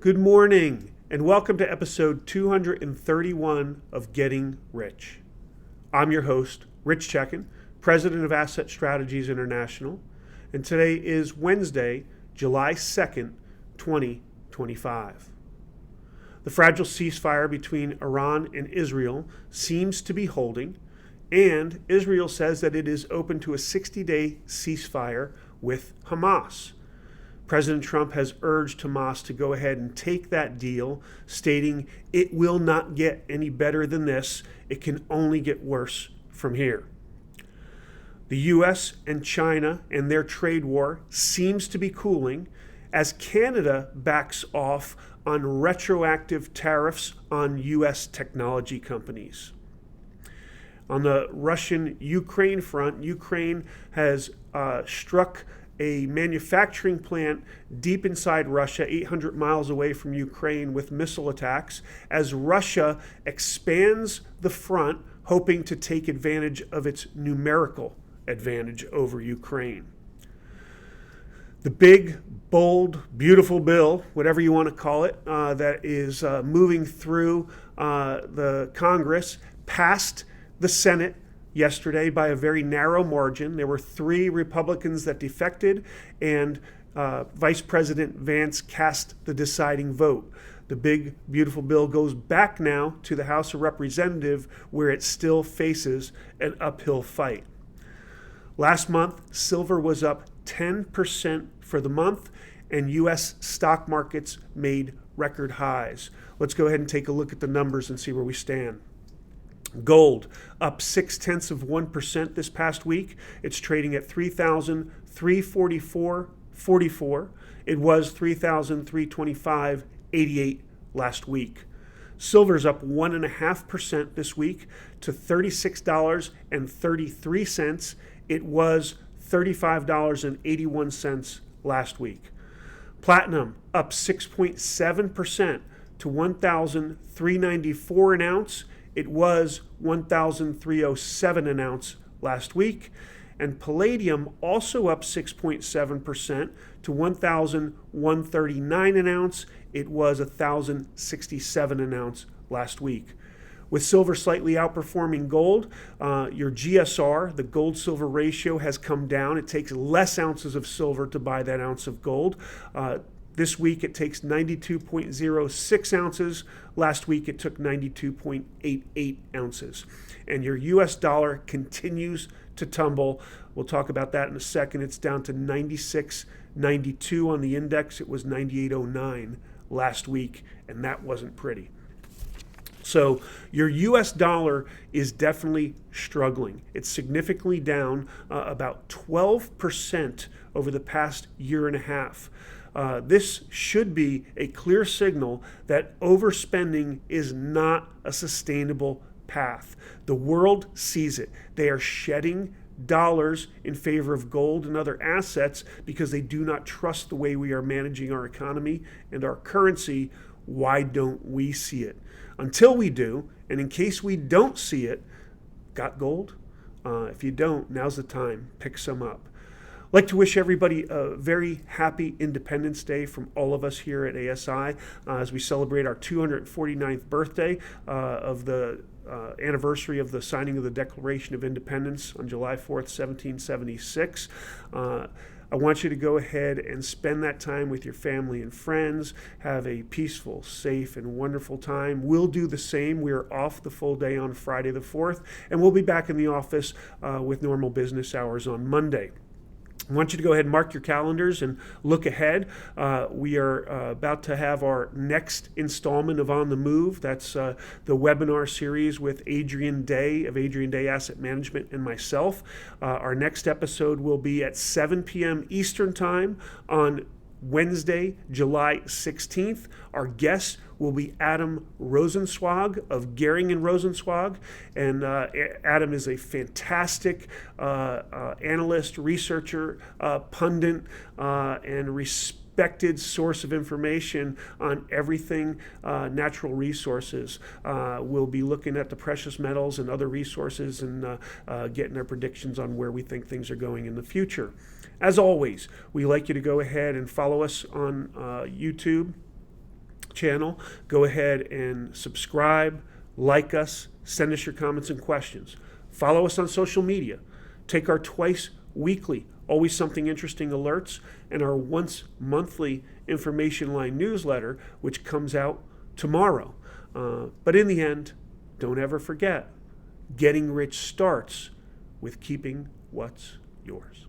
Good morning, and welcome to episode 231 of Getting Rich. I'm your host, Rich Checkan, president of Asset Strategies International, and today is Wednesday, July 2nd, 2025. The fragile ceasefire between Iran and Israel seems to be holding, and Israel says that it is open to a 60-day ceasefire with Hamas. President Trump has urged Hamas to go ahead and take that deal, stating it will not get any better than this. It can only get worse from here. The U.S. and China and their trade war seems to be cooling as Canada backs off on retroactive tariffs on U.S. technology companies. On the Russian-Ukraine front, Ukraine has struck a manufacturing plant deep inside Russia, 800 miles away from Ukraine, with missile attacks as Russia expands the front, hoping to take advantage of its numerical advantage over Ukraine. The big, bold, beautiful bill, whatever you want to call it, that is moving through the Congress, passed the Senate yesterday by a very narrow margin. There were 3 Republicans that defected, and Vice President Vance cast the deciding vote. The big, beautiful bill goes back now to the House of Representatives, where it still faces an uphill fight. Last month, silver was up 10% for the month, and U.S. stock markets made record highs. Let's go ahead and take a look at the numbers and see where we stand. Gold up 0.6% this past week. It's trading at $3,344.44. It was $3,325.88 last week. Silver's up 1.5% this week to $36.33. It was $35.81 last week. Platinum up 6.7% to $1,394 an ounce. It was $1,307 an ounce last week. And palladium also up 6.7% to $1,139 an ounce. It was $1,067 an ounce last week. With silver slightly outperforming gold, your GSR, the gold-silver ratio, has come down. It takes less ounces of silver to buy that ounce of gold. This week it takes 92.06 ounces. Last week it took 92.88 ounces. And your US dollar continues to tumble. We'll talk about that in a second. It's down to 96.92 on the index. It was 98.09 last week, and that wasn't pretty. So your U.S. dollar is definitely struggling. It's significantly down about 12% over the past year and a half. This should be a clear signal that overspending is not a sustainable path. The world sees it. They are shedding dollars in favor of gold and other assets because they do not trust the way we are managing our economy and our currency. Why don't we see it? Until we do, and in case we don't see it, got gold? If you don't, now's the time. Pick some up. I'd like to wish everybody a very happy Independence Day from all of us here at ASI as we celebrate our 249th birthday of the anniversary of the signing of the Declaration of Independence on July 4th, 1776. I want you to go ahead and spend that time with your family and friends. Have a peaceful, safe, and wonderful time. We'll do the same. We are off the full day on Friday the 4th, and we'll be back in the office with normal business hours on Monday. I want you to go ahead and mark your calendars and look ahead. We are about to have our next installment of On the Move. That's the webinar series with Adrian Day of Adrian Day Asset Management and myself. Our next episode will be at 7 p.m. Eastern Time on Wednesday, July 16th. Our guest will be Adam Rosenzweig of Gehring and Rosenzweig. And Adam is a fantastic analyst, researcher, pundit, and respected source of information on everything natural resources. We'll be looking at the precious metals and other resources and getting our predictions on where we think things are going in the future. As always, we like you to go ahead and follow us on YouTube channel, go ahead and subscribe, like us, send us your comments and questions. Follow us on social media. Take our twice weekly, always something interesting alerts, and our once monthly information line newsletter, which comes out tomorrow. But in the end, don't ever forget, getting rich starts with keeping what's yours.